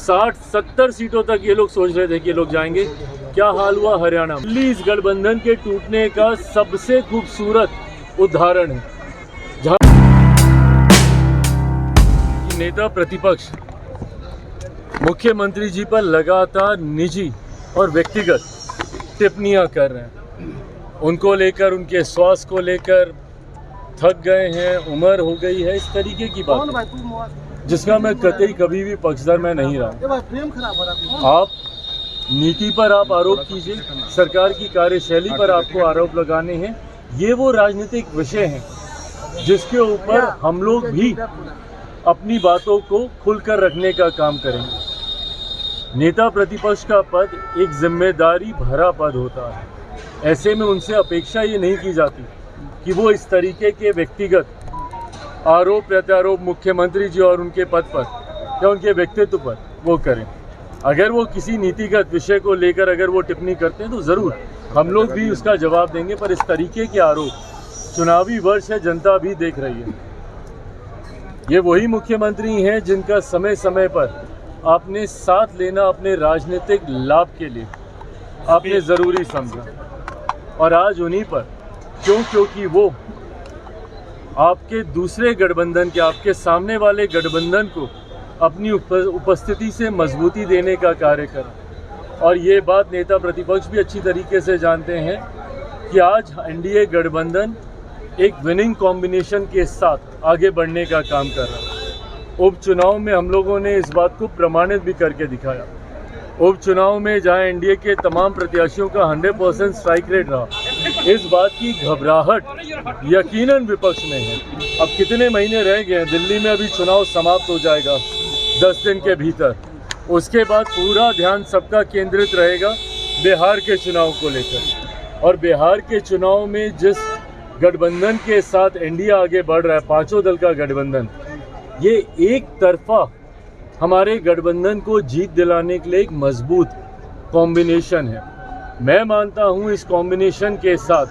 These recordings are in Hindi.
60-70 सीटों तक ये लोग सोच रहे थे कि ये लोग जाएंगे। क्या हाल हुआ हरियाणा में। दिल्ली इस गठबंधन के टूटने का सबसे खूबसूरत उदाहरण है, जहां नेता प्रतिपक्ष मुख्यमंत्री जी पर लगातार निजी और व्यक्तिगत टिप्पणियां कर रहे हैं। उनको लेकर, उनके स्वास्थ्य को लेकर, थक गए हैं, उम्र हो गई है, इस तरीके की बात जिसका मैं कतई कभी भी पक्षधर मैं नहीं रहा। आप नीति पर आप आरोप कीजिए, सरकार की कार्यशैली पर आपको आरोप लगाने हैं, ये वो राजनीतिक विषय हैं जिसके ऊपर हम लोग भी अपनी बातों को खुलकर रखने का काम करेंगे। नेता प्रतिपक्ष का पद एक जिम्मेदारी भरा पद होता है। ऐसे में उनसे अपेक्षा ये नहीं की जाती कि वो इस तरीके के व्यक्तिगत आरोप प्रत्यारोप मुख्यमंत्री जी और उनके पद पर या उनके व्यक्तित्व पर वो करें। अगर वो किसी नीतिगत विषय को लेकर अगर वो टिप्पणी करते हैं तो ज़रूर हम लोग भी उसका जवाब देंगे, पर इस तरीके के आरोप, चुनावी वर्ष है, जनता भी देख रही है। ये वही मुख्यमंत्री हैं जिनका समय समय पर आपने साथ लेना अपने राजनीतिक लाभ के लिए आपने ज़रूरी समझा, और आज उन्हीं पर क्योंकि वो आपके दूसरे गठबंधन के, आपके सामने वाले गठबंधन को अपनी उपस्थिति से मजबूती देने का कार्य करा। और ये बात नेता प्रतिपक्ष भी अच्छी तरीके से जानते हैं कि आज एनडीए गठबंधन एक विनिंग कॉम्बिनेशन के साथ आगे बढ़ने का काम कर रहा है। उपचुनाव में हम लोगों ने इस बात को प्रमाणित भी करके दिखाया। उपचुनाव में जहां एनडीए के तमाम प्रत्याशियों का 100% स्ट्राइक रेट रहा, इस बात की घबराहट यकीनन विपक्ष में है। अब कितने महीने रह गए हैं, दिल्ली में अभी चुनाव समाप्त हो जाएगा 10 दिन के भीतर। उसके बाद पूरा ध्यान सबका केंद्रित रहेगा बिहार के चुनाव को लेकर। और बिहार के चुनाव में जिस गठबंधन के साथ एनडीए आगे बढ़ रहा है, पांचों दल का गठबंधन, ये एक तरफा हमारे गठबंधन को जीत दिलाने के लिए एक मजबूत कॉम्बिनेशन है। मैं मानता हूं इस कॉम्बिनेशन के साथ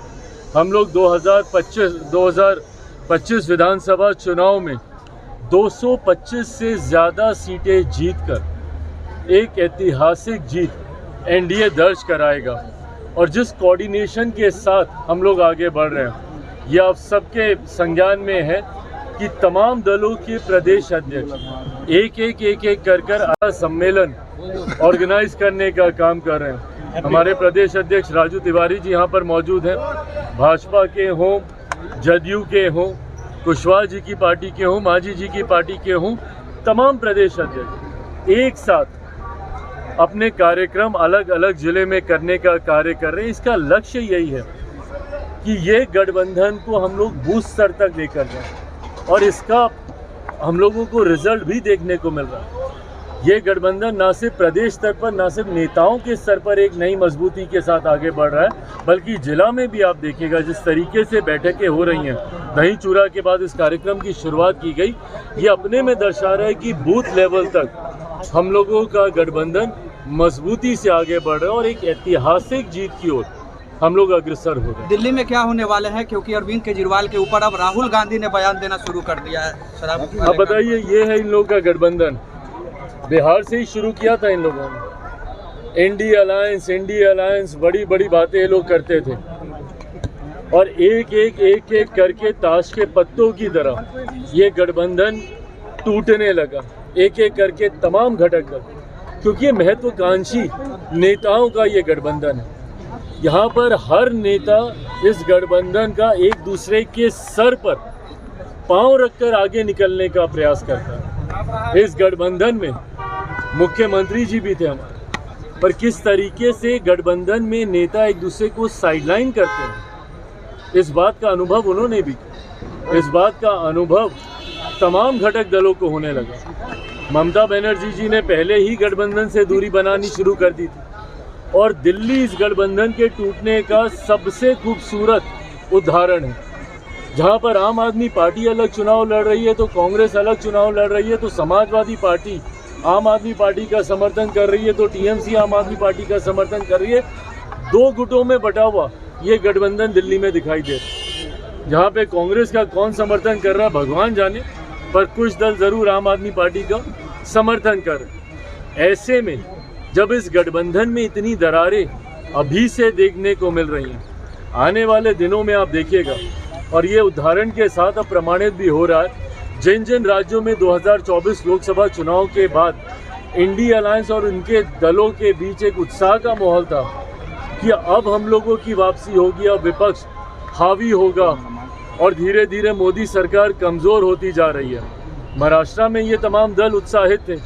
हम लोग 2025 विधानसभा चुनाव में 225 से ज़्यादा सीटें जीतकर एक ऐतिहासिक जीत एनडीए दर्ज कराएगा। और जिस कोऑर्डिनेशन के साथ हम लोग आगे बढ़ रहे हैं, यह आप सबके संज्ञान में है कि तमाम दलों के प्रदेश अध्यक्ष एक कर सम्मेलन ऑर्गेनाइज करने का काम कर रहे हैं। हमारे प्रदेश अध्यक्ष राजू तिवारी जी यहाँ पर मौजूद हैं। भाजपा के हों, जदयू के हों, कुशवाहा जी की पार्टी के हों, मांझी जी की पार्टी के हों, तमाम प्रदेश अध्यक्ष एक साथ अपने कार्यक्रम अलग अलग जिले में करने का कार्य कर रहे हैं। इसका लक्ष्य यही है कि ये गठबंधन को हम लोग बूथ स्तर तक लेकर जाएं, और इसका हम लोगों को रिजल्ट भी देखने को मिल रहा है। ये गठबंधन ना सिर्फ प्रदेश स्तर पर, ना सिर्फ नेताओं के स्तर पर एक नई मजबूती के साथ आगे बढ़ रहा है, बल्कि जिला में भी आप देखिएगा जिस तरीके से बैठकें हो रही हैं, दही चूड़ा के बाद इस कार्यक्रम की शुरुआत की गई, ये अपने में दर्शा रहा है कि बूथ लेवल तक हम लोगों का गठबंधन मजबूती से आगे बढ़ रहा है और एक ऐतिहासिक जीत की ओर हम लोग अग्रसर हो रहे हैं। दिल्ली में क्या होने वाला है, क्योंकि अरविंद केजरीवाल के ऊपर अब राहुल गांधी ने बयान देना शुरू कर दिया है शराब। अब बताइए, ये है इन लोगों का गठबंधन। बिहार से ही शुरू किया था इन लोगों ने। एनडीए अलायंस बड़ी बड़ी बातें ये लोग करते थे, और एक करके ताश के पत्तों की तरह ये गठबंधन टूटने लगा, एक करके तमाम घटक दल, क्योंकि ये महत्वाकांक्षी नेताओं का ये गठबंधन है। यहाँ पर हर नेता इस गठबंधन का एक दूसरे के सर पर पांव रखकर आगे निकलने का प्रयास करता है। इस गठबंधन में मुख्यमंत्री जी भी थे हमारे, पर किस तरीके से गठबंधन में नेता एक दूसरे को साइडलाइन करते हैं, इस बात का अनुभव उन्होंने भी किया। इस बात का अनुभव तमाम घटक दलों को होने लगा। ममता बनर्जी जी ने पहले ही गठबंधन से दूरी बनानी शुरू कर दी थी, और दिल्ली इस गठबंधन के टूटने का सबसे खूबसूरत उदाहरण है। जहां पर आम आदमी पार्टी अलग चुनाव लड़ रही है, तो कांग्रेस अलग चुनाव लड़ रही है, तो समाजवादी पार्टी आम आदमी पार्टी का समर्थन कर रही है, तो टीएमसी आम आदमी पार्टी का समर्थन कर रही है। दो गुटों में बटा हुआ ये गठबंधन दिल्ली में दिखाई दे रहा है, जहाँ पे कांग्रेस का कौन समर्थन कर रहा है भगवान जाने, पर कुछ दल जरूर आम आदमी पार्टी का समर्थन कर रहे हैं। ऐसे में जब इस गठबंधन में इतनी दरारें अभी से देखने को मिल रही हैं, आने वाले दिनों में आप देखिएगा, और ये उदाहरण के साथ अब प्रमाणित भी हो रहा है, जिन जिन राज्यों में 2024 लोकसभा चुनाव के बाद इंडी अलायंस और उनके दलों के बीच एक उत्साह का माहौल था कि अब हम लोगों की वापसी होगी, अब विपक्ष हावी होगा और धीरे धीरे मोदी सरकार कमज़ोर होती जा रही है। महाराष्ट्र में ये तमाम दल उत्साहित थे।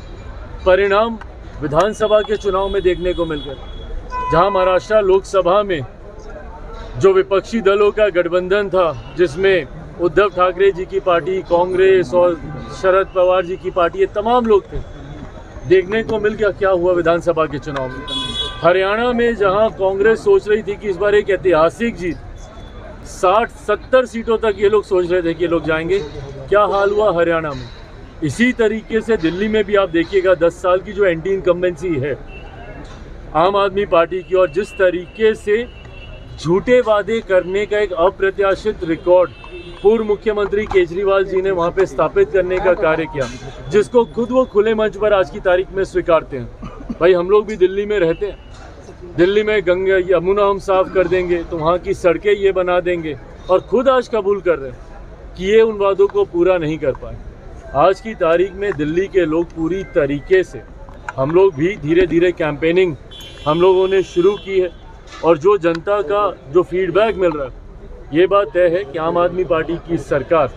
परिणाम विधानसभा के चुनाव में देखने को मिल गए, जहां महाराष्ट्र लोकसभा में जो विपक्षी दलों का गठबंधन था, जिसमें उद्धव ठाकरे जी की पार्टी, कांग्रेस और शरद पवार जी की पार्टी, ये तमाम लोग थे, देखने को मिल गया क्या हुआ विधानसभा के चुनाव में। हरियाणा में जहां कांग्रेस सोच रही थी कि इस बार एक ऐतिहासिक जीत, 60-70 सीटों तक ये लोग सोच रहे थे कि ये लोग जाएंगे, क्या हाल हुआ हरियाणा में। इसी तरीके से दिल्ली में भी आप देखिएगा, 10 साल की जो एंटी इनकम्बेंसी है आम आदमी पार्टी की, और जिस तरीके से झूठे वादे करने का एक अप्रत्याशित रिकॉर्ड पूर्व मुख्यमंत्री केजरीवाल जी ने वहां पे स्थापित करने का कार्य किया, जिसको खुद वो खुले मंच पर आज की तारीख में स्वीकारते हैं। भाई हम लोग भी दिल्ली में रहते हैं, दिल्ली में गंगा यमुना हम साफ कर देंगे, तो वहाँ की सड़कें ये बना देंगे, और खुद आज कबूल कर रहे हैं कि ये उन वादों को पूरा नहीं कर पाए। आज की तारीख में दिल्ली के लोग पूरी तरीके से, हम लोग भी धीरे धीरे कैंपेनिंग हम लोगों ने शुरू की है, और जो जनता का जो फीडबैक मिल रहा है, ये बात तय है कि आम आदमी पार्टी की सरकार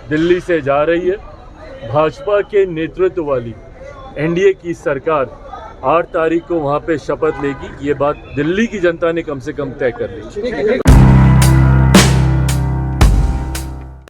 दिल्ली से जा रही है। भाजपा के नेतृत्व वाली एनडीए की सरकार 8 तारीख को वहाँ पे शपथ लेगी। ये बात दिल्ली की जनता ने कम से कम तय कर ली।